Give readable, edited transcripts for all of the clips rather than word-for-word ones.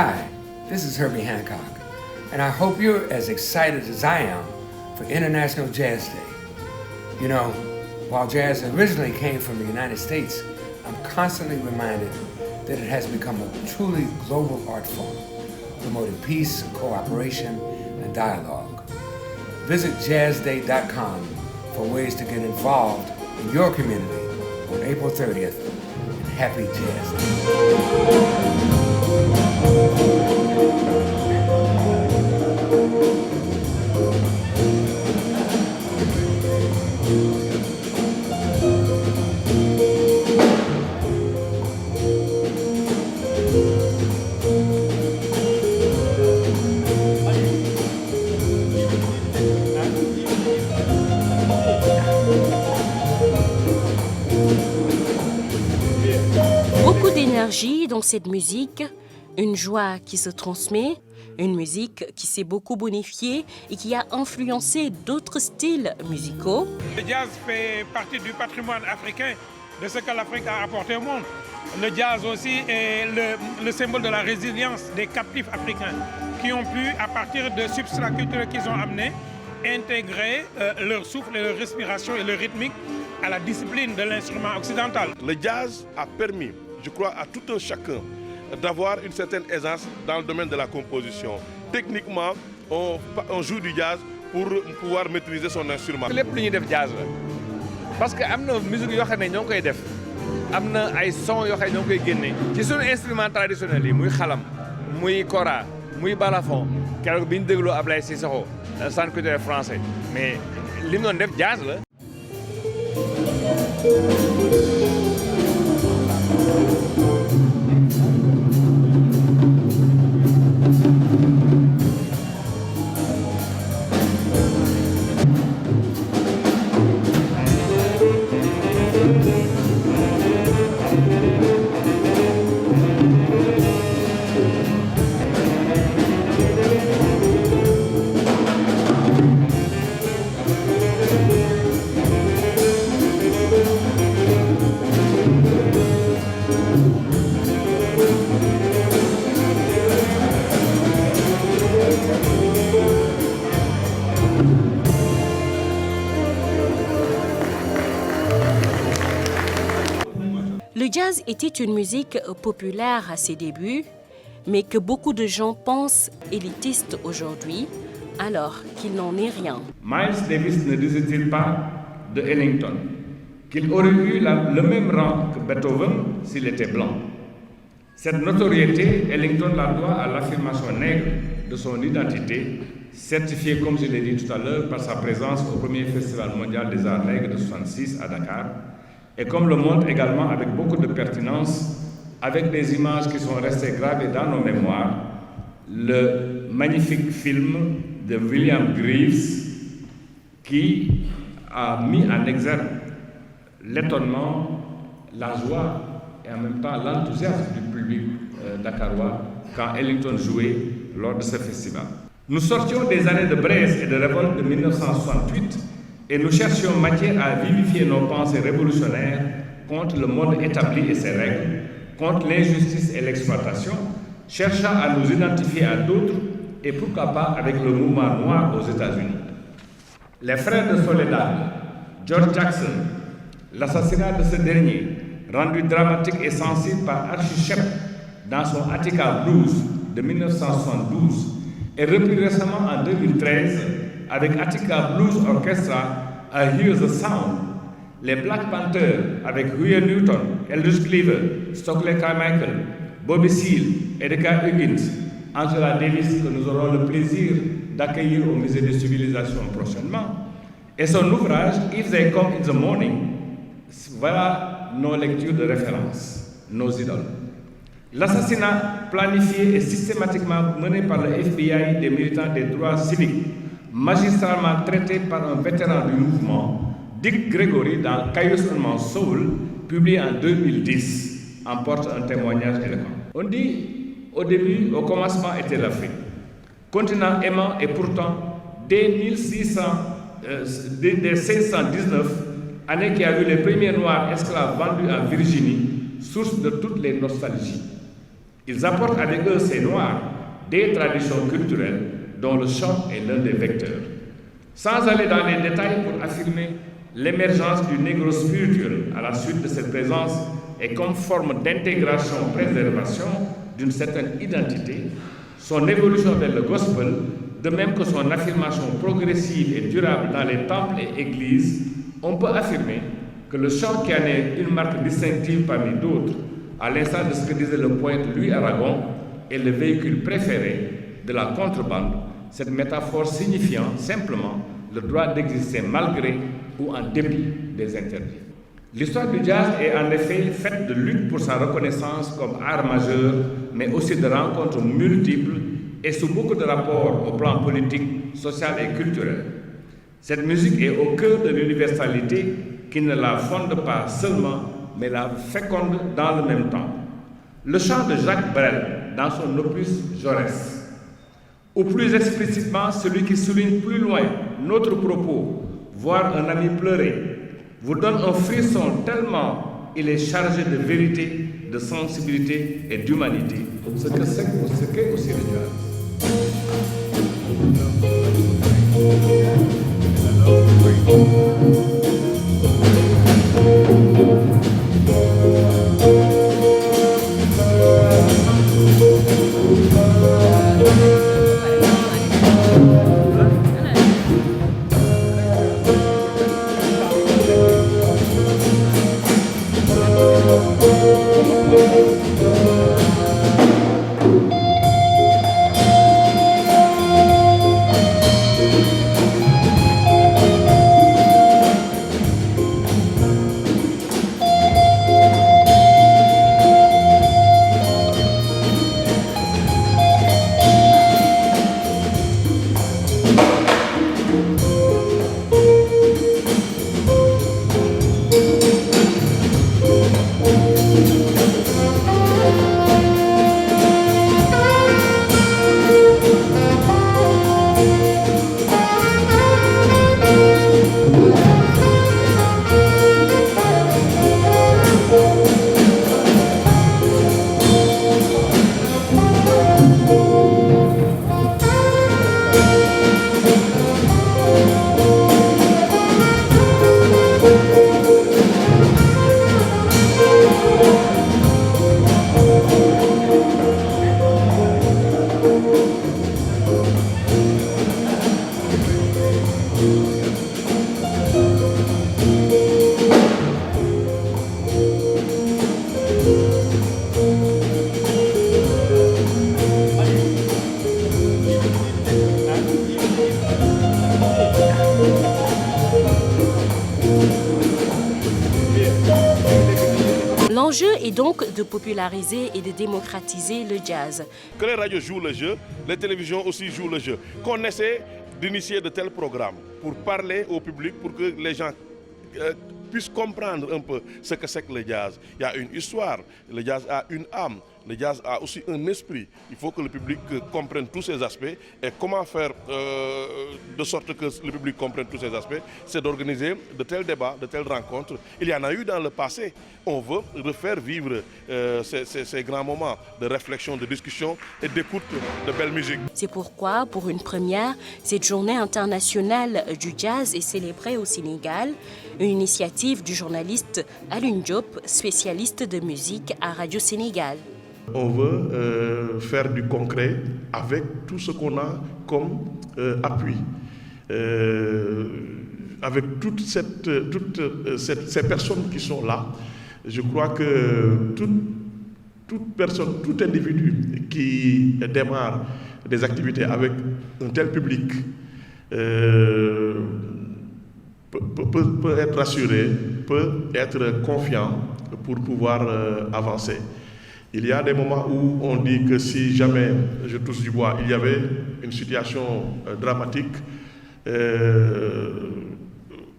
Hi, this is Herbie Hancock, and I hope you're as excited as I am for International Jazz Day. You know, while jazz originally came from the United States, I'm constantly reminded that it has become a truly global art form, promoting peace, cooperation, and dialogue. Visit jazzday.com for ways to get involved in your community on April 30th, and happy Jazz Day. Beaucoup d'énergie dans cette musique, une joie qui se transmet, une musique qui s'est beaucoup bonifiée et qui a influencé d'autres styles musicaux. Le jazz fait partie du patrimoine africain, de ce que l'Afrique a apporté au monde. Le jazz aussi est le symbole de la résilience des captifs africains qui ont pu, à partir de substrats culturels qu'ils ont amenés, intégrer leur souffle et leur respiration et leur rythmique à la discipline de l'instrument occidental. Le jazz a permis, je crois, à tout un chacun d'avoir une certaine aisance dans le domaine de la composition. Techniquement, on joue du jazz pour pouvoir maîtriser son instrument. lépp lu ñuy def jazz la parce que am na musique yoo xam ne ñoo ngi koy def am na ay son yoo xam ne ñoo ngi koy génne ci suñu instrument traditionnel yi muy xalam muy kora muy balafon keroog bi ñu dégloo Ablaye Cissokho centre culturel français mais li mu doon def jazz la. Le jazz était une musique populaire à ses débuts, mais que beaucoup de gens pensent élitiste aujourd'hui, alors qu'il n'en est rien. Miles Davis ne disait-il pas de Ellington qu'il aurait eu le même rang que Beethoven s'il était blanc? Cette notoriété, Ellington la doit à l'affirmation nègre de son identité, certifiée, comme je l'ai dit tout à l'heure, par sa présence au premier Festival mondial des arts nègres de 1966 à Dakar, et comme le montre également avec beaucoup de pertinence, avec des images qui sont restées gravées dans nos mémoires, le magnifique film de William Greaves qui a mis en exergue l'étonnement, la joie et en même temps l'enthousiasme du public dakarois quand Ellington jouait lors de ce festival. Nous sortions des années de braise et de révolte de 1968 et nous cherchions matière à vivifier nos pensées révolutionnaires contre le monde établi et ses règles, contre l'injustice et l'exploitation, cherchant à nous identifier à d'autres et pourquoi pas avec le mouvement noir aux États-Unis. Les frères de Soledad, George Jackson, l'assassinat de ce dernier, rendu dramatique et sensible par Archie Shepp dans son Attica Blues de 1972, et repris récemment en 2013 avec Attica Blues Orchestra à Hear the Sound, les Black Panthers avec Huey Newton, Eldridge Cleaver, Stokely Carmichael, Bobby Seale, Erika Huggins, Angela Davis, que nous aurons le plaisir d'accueillir au Musée des Civilisations prochainement, et son ouvrage If They Come in the Morning. Voilà nos lectures de référence, nos idoles. L'assassinat planifié et systématiquement mené par le FBI des militants des droits civiques, magistralement traité par un vétéran du mouvement, Dick Gregory, dans Caius on Soul, publié en 2010, en porte un témoignage éloquent. On dit, au début, au commencement était l'Afrique, continent aimant, et pourtant, dès 1619, année qui a vu les premiers Noirs esclaves vendus en Virginie, source de toutes les nostalgies. Ils apportent avec eux, ces Noirs, des traditions culturelles dont le chant est l'un des vecteurs. Sans aller dans les détails pour affirmer l'émergence du négro spirituel à la suite de cette présence et comme forme d'intégration-préservation d'une certaine identité, son évolution vers le gospel, de même que son affirmation progressive et durable dans les temples et églises, on peut affirmer que le chant qui en est une marque distinctive parmi d'autres, à l'instar de ce que disait le poète Louis Aragon, est le véhicule préféré de la contrebande, cette métaphore signifiant simplement le droit d'exister malgré ou en dépit des interdits. L'histoire du jazz est en effet faite de lutte pour sa reconnaissance comme art majeur, mais aussi de rencontres multiples et sous beaucoup de rapports au plan politique, social et culturel. Cette musique est au cœur de l'universalité qui ne la fonde pas seulement, mais la féconde dans le même temps. Le chant de Jacques Brel, dans son opus Jaurès, ou plus explicitement celui qui souligne plus loin notre propos, voir un ami pleurer, vous donne un frisson tellement il est chargé de vérité, de sensibilité et d'humanité. Ce qu'est aussi le jazz. L'enjeu est donc de populariser et de démocratiser le jazz. Que les radios jouent le jeu, les télévisions aussi jouent le jeu. Qu'on essaie d'initier de tels programmes pour parler au public, pour que les gens puissent comprendre un peu ce que c'est que le jazz. Il y a une histoire, le jazz a une âme, le jazz a aussi un esprit. Il faut que le public comprenne tous ces aspects. Et comment faire de sorte que le public comprenne tous ces aspects? C'est d'organiser de tels débats, de telles rencontres. Il y en a eu dans le passé. On veut refaire vivre ces grands moments de réflexion, de discussion et d'écoute de belle musique. C'est pourquoi, pour une première, cette journée internationale du jazz est célébrée au Sénégal, une initiative du journaliste Alioune Diop, spécialiste de musique à Radio Sénégal. On veut faire du concret avec tout ce qu'on a comme appui. Avec toutes ces personnes qui sont là, je crois que toute personne, tout individu qui démarre des activités avec un tel public peut être rassuré, peut être confiant pour pouvoir avancer. Il y a des moments où on dit que si jamais, je touche du bois, il y avait une situation dramatique,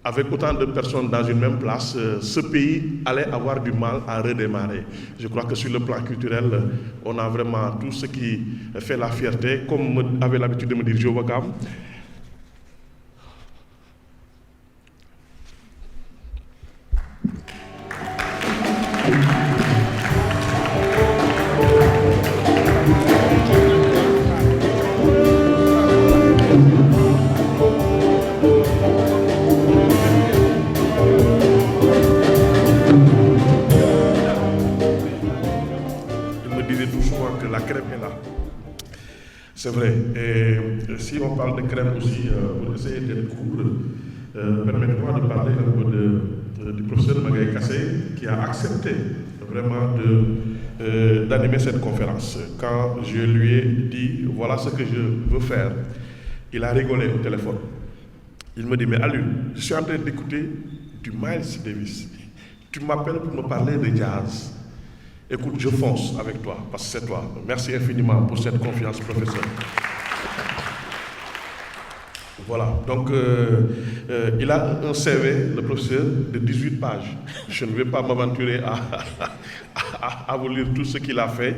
avec autant de personnes dans une même place, ce pays allait avoir du mal à redémarrer. Je crois que sur le plan culturel, on a vraiment tout ce qui fait la fierté, comme avait l'habitude de me dire Joe Wakam. dirait tout souvent que la crème est là. C'est vrai. Et si on parle de crème aussi, pour essayer d'être court, permettez-moi de parler un peu du professeur Magaye Kassé qui a accepté vraiment d'animer cette conférence. Quand je lui ai dit voilà ce que je veux faire, il a rigolé au téléphone. Il me dit mais Alun, je suis en train d'écouter du Miles Davis. Tu m'appelles pour me parler de jazz. Écoute, je fonce avec toi, parce que c'est toi. Merci infiniment pour cette confiance, professeur. Voilà, donc il a un CV, le professeur, de 18 pages. Je ne vais pas m'aventurer à vous lire tout ce qu'il a fait.